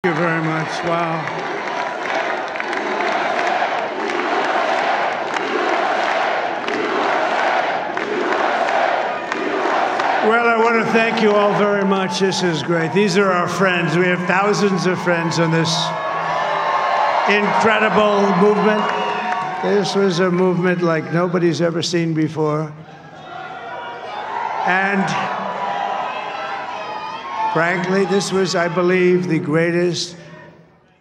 Thank you very much. Wow. Well, I want to thank you all very much. This is great. These are our friends. We have thousands of friends on this incredible movement. This was a movement like nobody's ever seen before. And frankly, this was, I believe, the greatest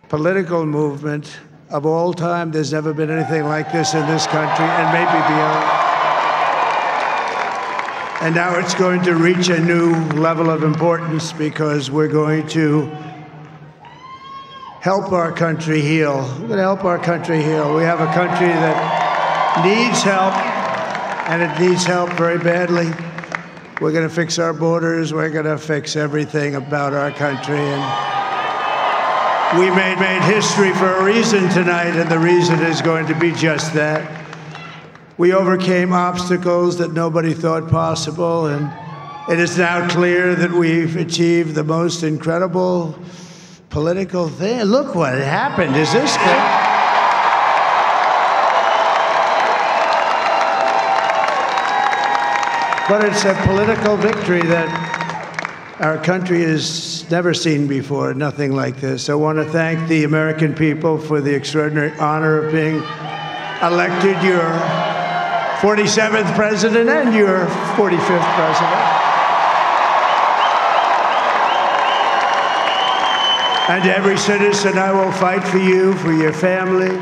political movement of all time. There's never been anything like this in this country, and maybe beyond. And now it's going to reach a new level of importance because we're going to help our country heal. We're going to help our country heal. We have a country that needs help, and it needs help very badly. We're going to fix our borders. We're going to fix everything about our country. And we made history for a reason tonight, and the reason is going to be just that. We overcame obstacles that nobody thought possible, and it is now clear that we've achieved the most incredible political thing. Look what happened. Is this good? But it's a political victory that our country has never seen before, nothing like this. I want to thank the American people for the extraordinary honor of being elected your 47th president and your 45th president. And every citizen, I will fight for you, for your family,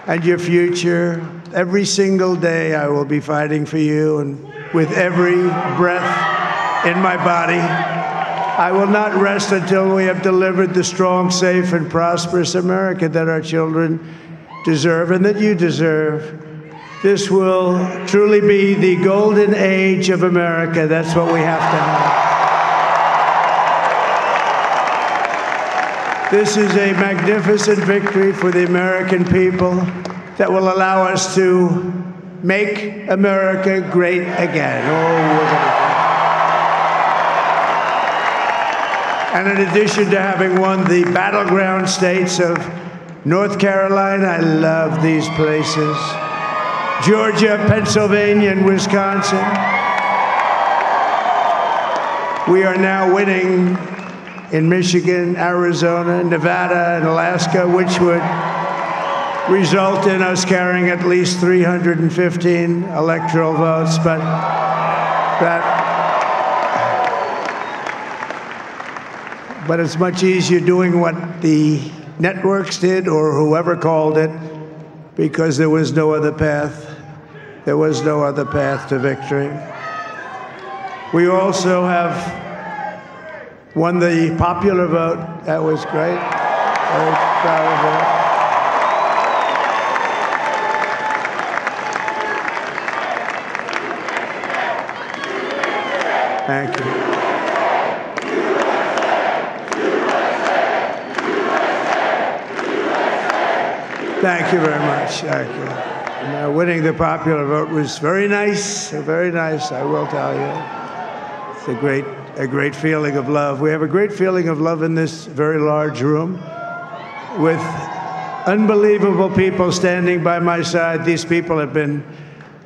and your future. Every single day, I will be fighting for you, and with every breath in my body, I will not rest until we have delivered the strong, safe, and prosperous America that our children deserve and that you deserve. This will truly be the golden age of America. That's what we have to have. This is a magnificent victory for the American people that will allow us to make America great again. And in addition to having won the battleground states of North Carolina, I love these places, Georgia, Pennsylvania, and Wisconsin, we are now winning in Michigan, Arizona, Nevada, and Alaska, which would result in us carrying at least 315 electoral votes. But it's much easier doing what the networks did or whoever called it, because there was no other path. There was no other path to victory. We also have won the popular vote. That was great. Very proud of that. Thank you. Thank you very much. Thank you. And, winning the popular vote was very nice, I will tell you. It's a great feeling of love. We have a great feeling of love in this very large room with unbelievable people standing by my side. These people have been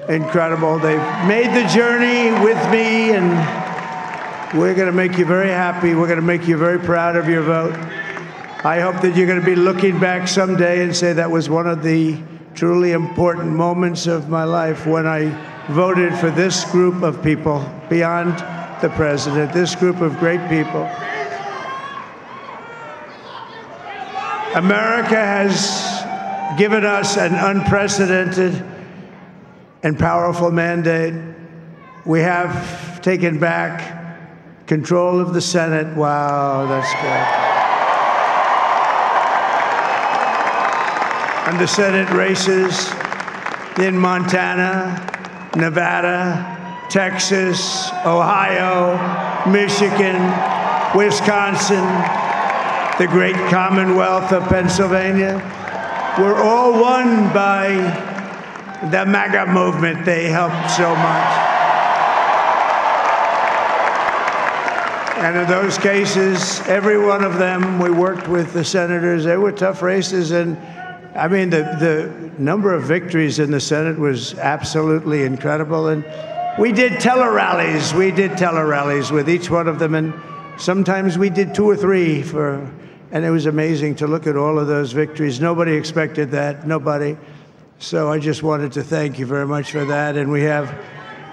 incredible. They've made the journey with me, and we're going to make you very happy. We're going to make you very proud of your vote. I hope that you're going to be looking back someday and say that was one of the truly important moments of my life when I voted for this group of people beyond the president, this group of great people. America has given us an unprecedented and powerful mandate. We have taken back control of the Senate. Wow, that's good. And the Senate races in Montana, Nevada, Texas, Ohio, Michigan, Wisconsin, the great Commonwealth of Pennsylvania, were all won by the MAGA movement. They helped so much. And in those cases, every one of them, we worked with the senators. They were tough races. And I mean, the number of victories in the Senate was absolutely incredible. And we did tele-rallies. We did tele-rallies with each one of them. And sometimes we did 2 or 3 and it was amazing to look at all of those victories. Nobody expected that, nobody. So I just wanted to thank you very much for that. And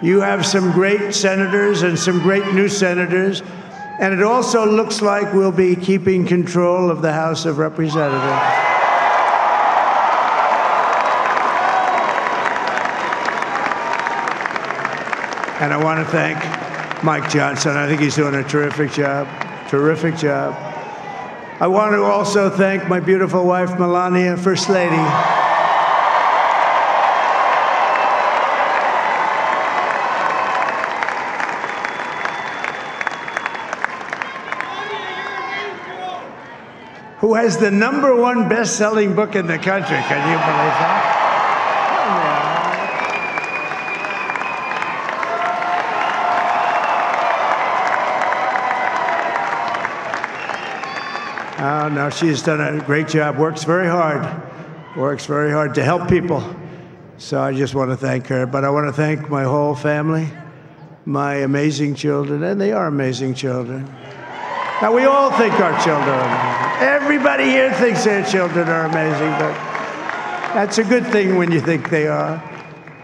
you have some great senators and some great new senators. And it also looks like we'll be keeping control of the House of Representatives. And I want to thank Mike Johnson. I think he's doing a terrific job, terrific job. I want to also thank my beautiful wife, Melania, First Lady. Who has the #1 best-selling book in the country. Can you believe that? Oh, no, she's done a great job, works very hard to help people. So I just want to thank her. But I want to thank my whole family, my amazing children, and they are amazing children. Now, we all think our children are amazing. Everybody here thinks their children are amazing, but that's a good thing when you think they are.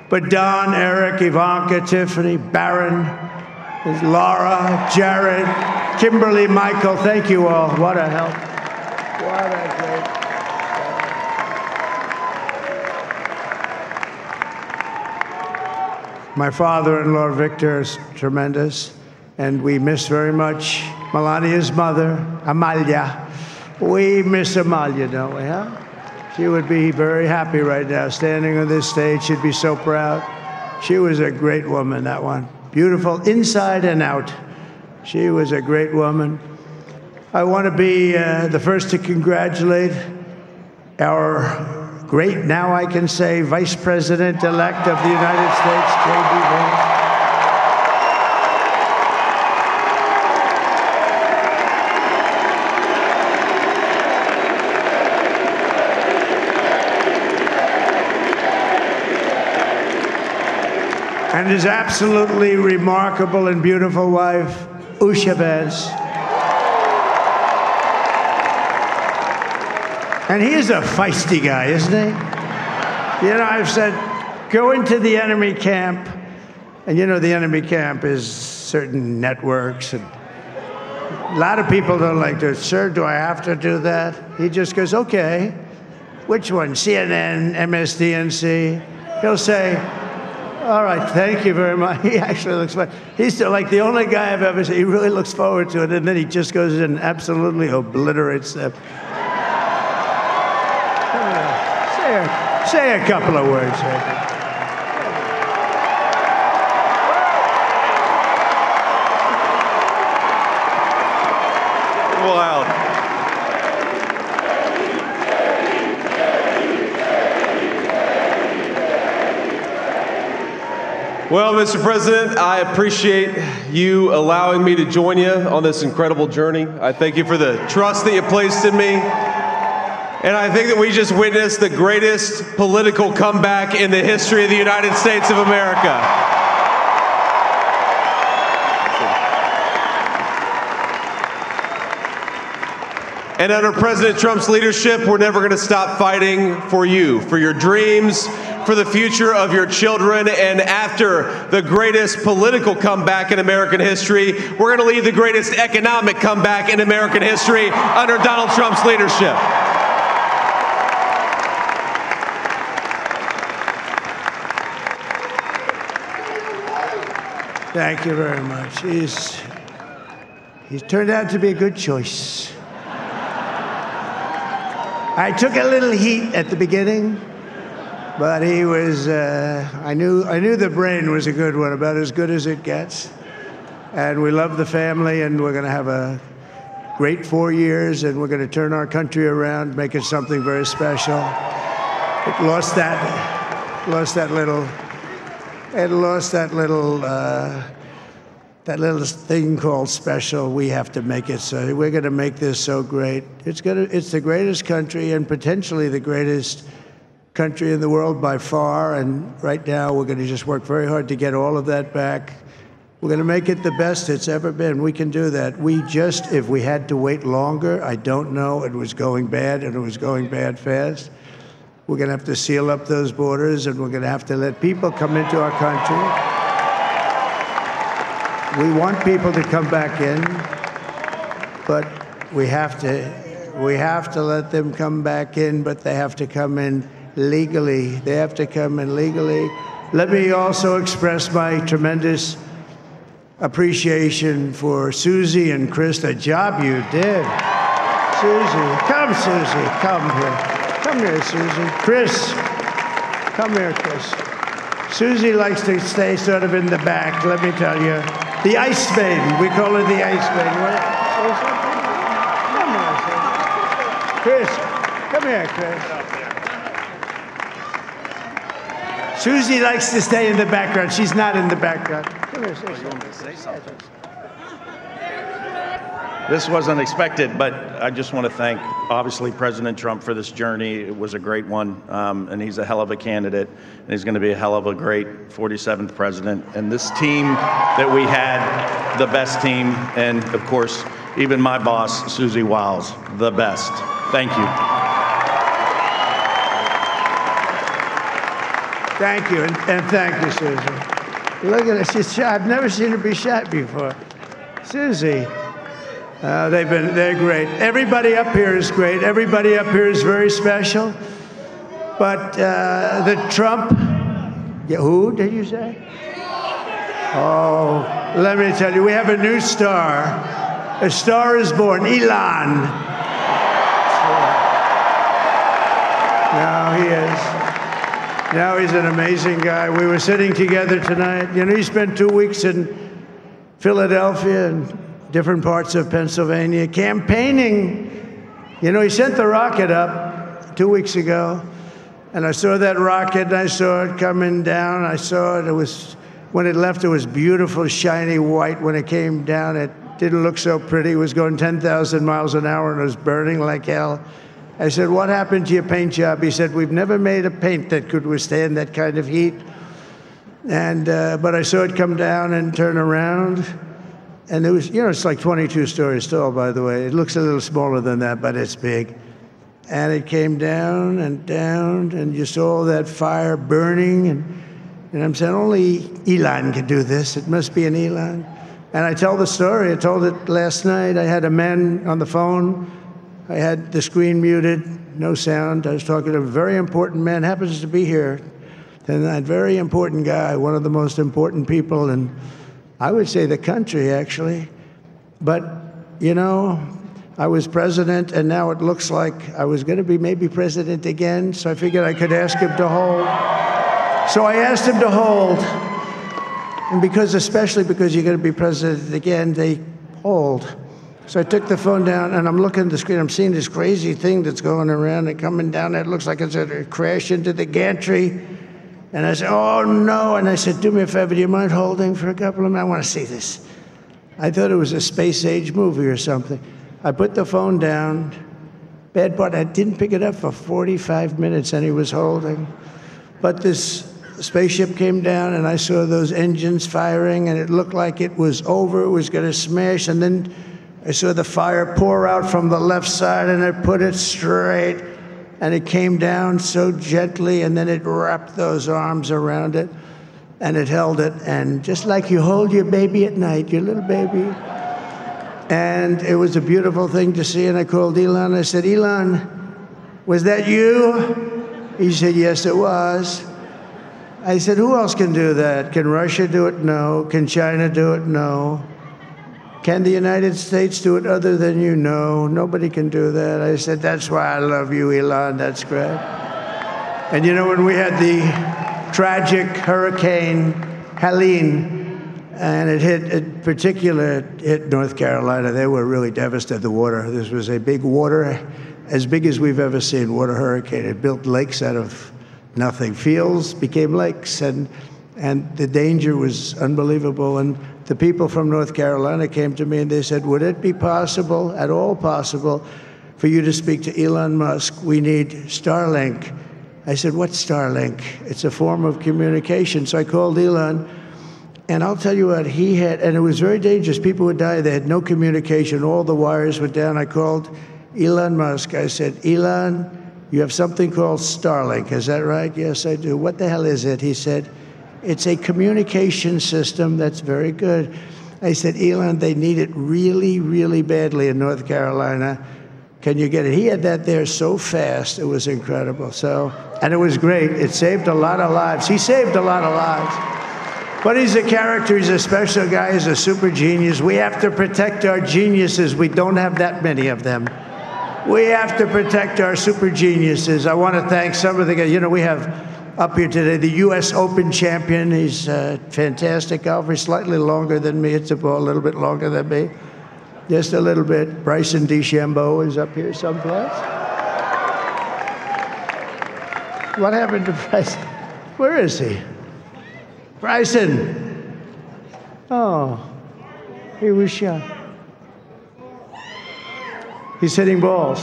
But Don, Eric, Ivanka, Tiffany, Barron, Laura, Jared, Kimberly, Michael, thank you all. What a help. What a great. My father-in-law, Victor, is tremendous, and we miss very much Melania's mother, Amalia. We miss Amalia, don't we, huh? She would be very happy right now, standing on this stage. She'd be so proud. She was a great woman, that one. Beautiful inside and out. She was a great woman. I want to be the first to congratulate our great, now I can say, Vice President-elect of the United States, J.D. Vance. And his absolutely remarkable and beautiful wife, Usha Vance. And he is a feisty guy, isn't he? You know, I've said, go into the enemy camp, and you know the enemy camp is certain networks, and a lot of people don't like to, sir, do I have to do that? He just goes, okay, which one, CNN, MSDNC? He'll say, all right, thank you very much. He actually looks fun. He's like the only guy I've ever seen. He really looks forward to it, and then he just goes in and absolutely obliterates them. Say a couple of words. Wild. Well, Mr. President, I appreciate you allowing me to join you on this incredible journey. I thank you for the trust that you placed in me. And I think that we just witnessed the greatest political comeback in the history of the United States of America. And under President Trump's leadership, we're never going to stop fighting for you, for your dreams, for the future of your children. And after the greatest political comeback in American history, we're going to lead the greatest economic comeback in American history under Donald Trump's leadership. Thank you very much. He's turned out to be a good choice. I took a little heat at the beginning, but he was, I knew the brain was a good one, about as good as it gets. And we love the family, and we're going to have a great 4 years, and we're going to turn our country around, make it something very special. It lost that little that little thing called special, we have to make it so. We're going to make this so great. It's the greatest country and potentially the greatest country in the world by far. And right now, we're going to just work very hard to get all of that back. We're going to make it the best it's ever been. We can do that. If we had to wait longer, I don't know. It was going bad, and it was going bad fast. We're going to have to seal up those borders, and we're going to have to let people come into our country. We want people to come back in, but we have to let them come back in, but they have to come in legally. They have to come in legally. Let me also express my tremendous appreciation for Susie and Chris, the job you did. Susie, come here. Come here, Susie. Chris, come here, Chris. Susie likes to stay sort of in the back, let me tell you. The Ice Maiden, we call her the Ice Maiden. Come here, Chris. Susie likes to stay in the background. She's not in the background. Come here, say something. This wasn't expected, but I just want to thank, obviously, President Trump for this journey. It was a great one, and he's a hell of a candidate, and he's going to be a hell of a great 47th president. And this team that we had, the best team, and, of course, even my boss, Susie Wiles, the best. Thank you. Thank you, and thank you, Susie. Look at her, she's shy. I've never seen her be shy before. Susie. They're great. Everybody up here is great. Everybody up here is very special. But the Trump, who did you say? Oh, let me tell you, we have a new star. A star is born, Elon. Now he is. Now he's an amazing guy. We were sitting together tonight. You know, he spent 2 weeks in Philadelphia and different parts of Pennsylvania, campaigning. You know, he sent the rocket up 2 weeks ago, and I saw that rocket, and I saw it coming down. I saw it. When it left, it was beautiful, shiny white. When it came down, it didn't look so pretty. It was going 10,000 miles an hour, and it was burning like hell. I said, what happened to your paint job? He said, we've never made a paint that could withstand that kind of heat. And but I saw it come down and turn around. And it was, you know, it's like 22 stories tall, by the way. It looks a little smaller than that, but it's big. And it came down, and you saw that fire burning. And I'm saying, only Elon can do this. It must be an Elon. And I tell the story. I told it last night. I had a man on the phone. I had the screen muted, no sound. I was talking to a very important man, happens to be here. And that very important guy, one of the most important people in, I would say, the country, actually. But, you know, I was president, and now it looks like I was going to be maybe president again, so I figured I could ask him to hold. So I asked him to hold. And especially because you're going to be president again, they hold. So I took the phone down, and I'm looking at the screen. I'm seeing this crazy thing that's going around and coming down. It looks like it's going to crash into the gantry. And I said, oh, no. And I said, do me a favor, do you mind holding for a couple of minutes? I want to see this. I thought it was a space-age movie or something. I put the phone down. Bad part, I didn't pick it up for 45 minutes, and he was holding. But this spaceship came down, and I saw those engines firing, and it looked like it was over. It was going to smash. And then I saw the fire pour out from the left side, and I put it straight. And it came down so gently, and then it wrapped those arms around it, and it held it. And just like you hold your baby at night, your little baby. And it was a beautiful thing to see. And I called Elon. I said, Elon, was that you? He said, yes, it was. I said, who else can do that? Can Russia do it? No. Can China do it? No. Can the United States do it other than you? No, nobody can do that. I said, that's why I love you, Elon. That's great. And you know, when we had the tragic Hurricane Helene, and it hit North Carolina, they were really devastated, the water. This was a big water, as big as we've ever seen, water hurricane. It built lakes out of nothing. Fields became lakes, and the danger was unbelievable. And the people from North Carolina came to me and they said, would it be possible, at all possible, for you to speak to Elon Musk? We need Starlink. I said, what's Starlink? It's a form of communication. So I called Elon, and I'll tell you what, he had, and it was very dangerous. People would die. They had no communication. All the wires were down. I called Elon Musk. I said, Elon, you have something called Starlink. Is that right? Yes, I do. What the hell is it? He said, it's a communication system that's very good. I said, Elon, they need it really, really badly in North Carolina. Can you get it? He had that there so fast, it was incredible. So, and it was great. It saved a lot of lives. He saved a lot of lives. But he's a character, he's a special guy, he's a super genius. We have to protect our geniuses. We don't have that many of them. We have to protect our super geniuses. I want to thank some of the guys. You know, we have up here today the U.S. Open champion. He's a fantastic golfer. He's slightly longer than me. Hits the ball a little bit longer than me. Just a little bit. Bryson DeChambeau is up here someplace. What happened to Bryson? Where is he? Bryson. Oh, he was shot. He's hitting balls.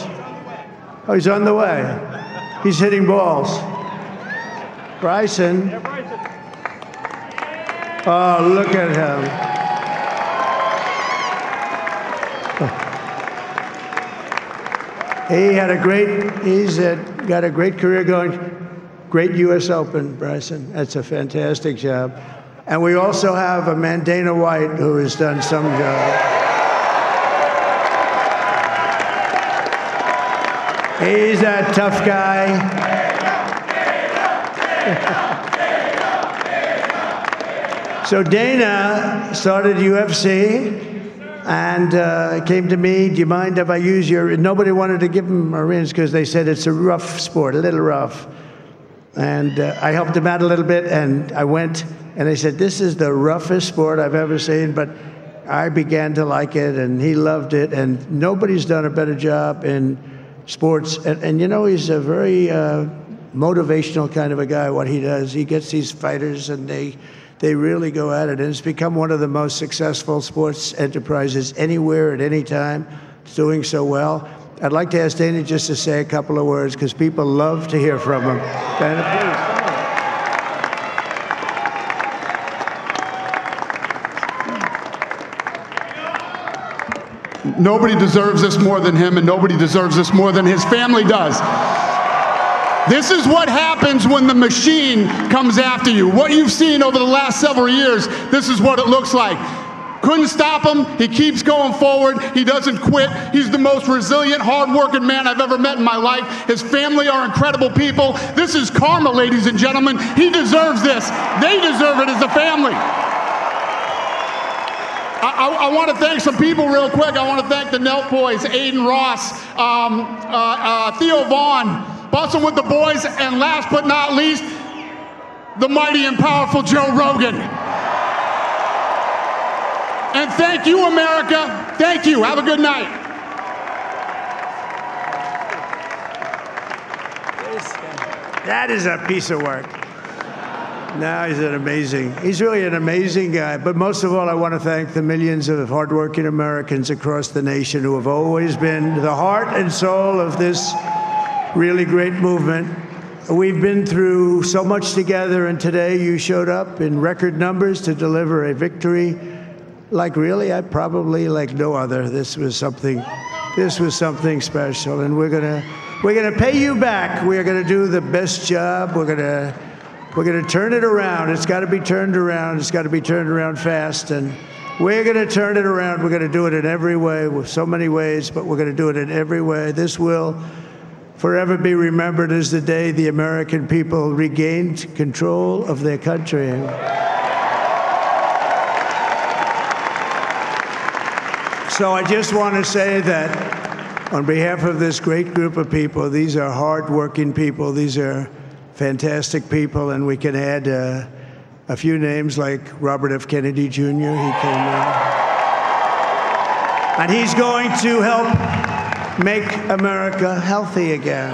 Oh, he's on the way. He's hitting balls. Bryson. Oh, look at him. He had a great, got a great career going. Great U.S. Open, Bryson. That's a fantastic job. And we also have a man, Dana White, who has done some job. He's a tough guy. So Dana started UFC and came to me, do you mind if I use your, nobody wanted to give him Marines because they said it's a rough sport, a little rough. And I helped him out a little bit, and I went, and they said, this is the roughest sport I've ever seen, but I began to like it, and he loved it, and nobody's done a better job in sports. And you know, he's a very motivational kind of a guy, what he does. He gets these fighters, and they really go at it, and it's become one of the most successful sports enterprises anywhere at any time. It's doing so well. I'd like to ask Dana just to say a couple of words, because people love to hear from him. Dana, please. Nobody deserves this more than him, and nobody deserves this more than his family does. This is what happens when the machine comes after you. What you've seen over the last several years, this is what it looks like. Couldn't stop him. He keeps going forward. He doesn't quit. He's the most resilient, hard-working man I've ever met in my life. His family are incredible people. This is karma, ladies and gentlemen. He deserves this. They deserve it as a family. I want to thank some people real quick. I want to thank the Nelk boys, Aiden Ross, Theo Vaughn, Bussin' with the boys, and last but not least, the mighty and powerful Joe Rogan. And thank you, America. Thank you. Have a good night. That is a piece of work. No, he's really an amazing guy. But most of all, I want to thank the millions of hardworking Americans across the nation who have always been the heart and soul of this really great movement. We've been through so much together, and today you showed up in record numbers to deliver a victory like probably like no other. This was something special, and we're gonna pay you back. We're gonna do the best job. We're gonna turn it around. It's got to be turned around. It's got to be turned around fast, and we're gonna turn it around. We're gonna do it in every way, with so many ways, but we're gonna do it in every way. This will forever be remembered as the day the American people regained control of their country. So I just want to say that on behalf of this great group of people, these are hard-working people. These are fantastic people, and we can add a few names like Robert F. Kennedy Jr. He came in. And he's going to help make America healthy again.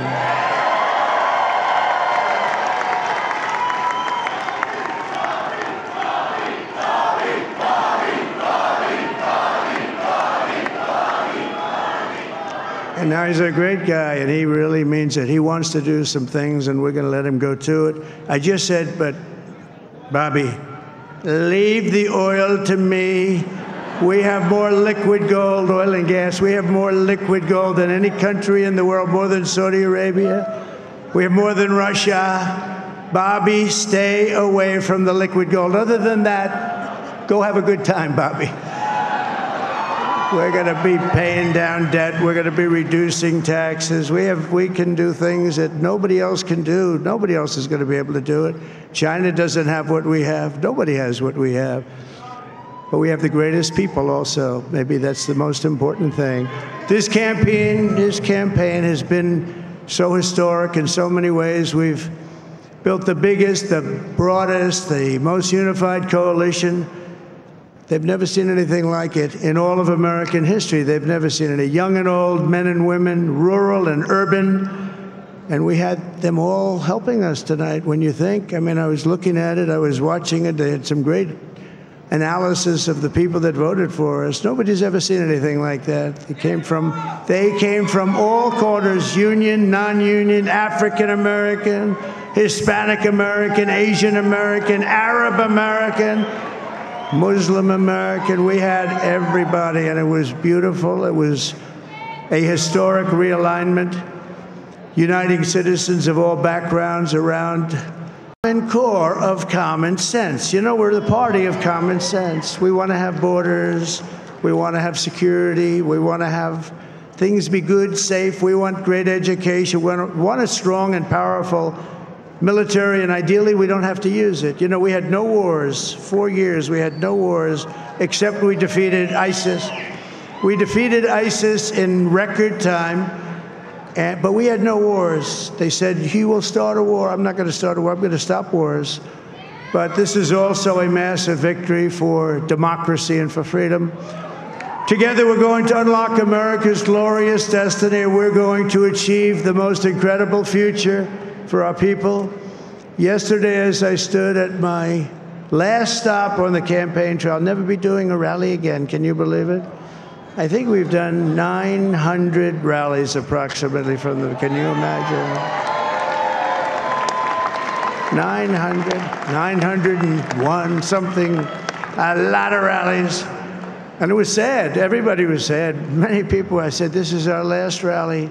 Now, he's a great guy, and he really means it. He wants to do some things, and we're going to let him go to it. I just said, but, Bobby, leave the oil to me. We have more liquid gold, oil and gas. We have more liquid gold than any country in the world, more than Saudi Arabia. We have more than Russia. Bobby, stay away from the liquid gold. Other than that, go have a good time, Bobby. We're going to be paying down debt. We're going to be reducing taxes. We can do things that nobody else can do. Nobody else is going to be able to do it. China doesn't have what we have. Nobody has what we have. But we have the greatest people also. Maybe that's the most important thing. This campaign has been so historic in so many ways. We've built the biggest, the broadest, the most unified coalition. They've never seen anything like it in all of American history. They've never seen it. Young and old, men and women, rural and urban. And we had them all helping us tonight. When you think, I mean, I was looking at it, I was watching it. They had some great analysis of the people that voted for us. Nobody's ever seen anything like that. They came from all corners, union, non-union, African American, Hispanic American, Asian American, Arab American, Muslim American. We had everybody, and it was beautiful. It was a historic realignment, uniting citizens of all backgrounds around the core of common sense. You know, we're the party of common sense. We want to have borders. We want to have security. We want to have things be good, safe. We want great education. We want a strong and powerful military, and ideally, we don't have to use it. You know, we had no wars. 4 years, we had no wars, except we defeated ISIS. We defeated ISIS in record time, but we had no wars. They said, he will start a war. I'm not going to start a war. I'm going to stop wars. But this is also a massive victory for democracy and for freedom. Together, we're going to unlock America's glorious destiny. We're going to achieve the most incredible future for our people. Yesterday, as I stood at my last stop on the campaign trail, I'll never be doing a rally again. Can you believe it? I think we've done 900 rallies approximately from them. Can you imagine? 901, something, a lot of rallies. And it was sad. Everybody was sad. Many people, I said, this is our last rally.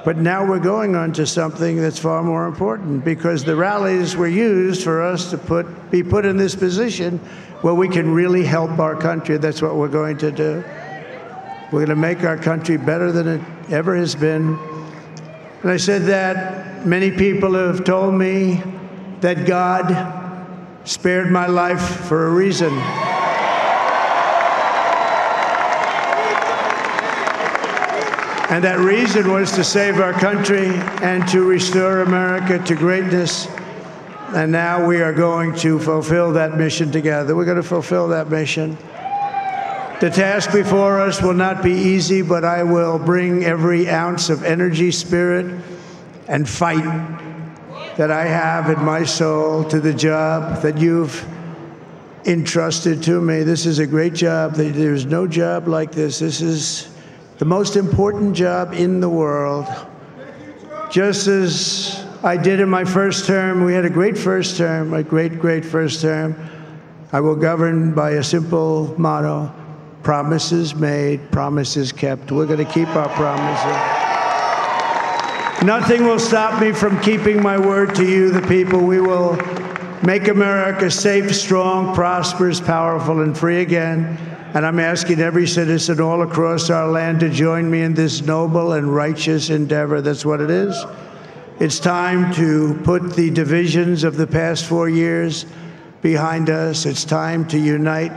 But now we're going on to something that's far more important, because the rallies were used for us to be put in this position where we can really help our country. That's what we're going to do. We're going to make our country better than it ever has been. And I said that many people have told me that God spared my life for a reason. And that reason was to save our country and to restore America to greatness. And now we are going to fulfill that mission together. We're going to fulfill that mission. The task before us will not be easy, but I will bring every ounce of energy, spirit, and fight that I have in my soul to the job that you've entrusted to me. This is a great job. There's no job like this. This is the most important job in the world. Just as I did in my first term, we had a great first term, a great, great first term. I will govern by a simple motto: promises made, promises kept. We're going to keep our promises. Nothing will stop me from keeping my word to you, the people. We will make America safe, strong, prosperous, powerful, and free again. And I'm asking every citizen all across our land to join me in this noble and righteous endeavor. That's what it is. It's time to put the divisions of the past 4 years behind us. It's time to unite.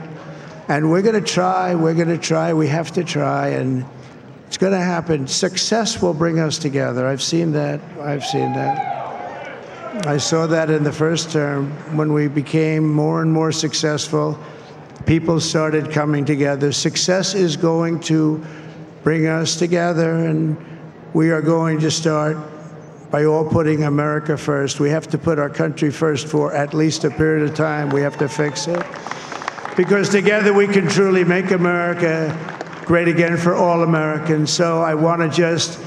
And we're going to try. We're going to try. We have to try. And it's going to happen. Success will bring us together. I've seen that. I've seen that. I saw that in the first term when we became more and more successful. People started coming together. Success is going to bring us together, and we are going to start by all putting America first. We have to put our country first for at least a period of time. We have to fix it. Because together we can truly make America great again for all Americans. So I want to just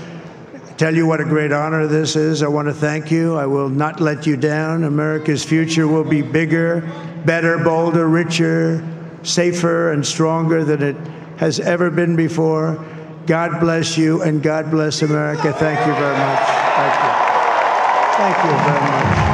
tell you what a great honor this is. I want to thank you. I will not let you down. America's future will be bigger, better, bolder, richer, safer, and stronger than it has ever been before. God bless you, and God bless America. Thank you very much. Thank you. Thank you very much.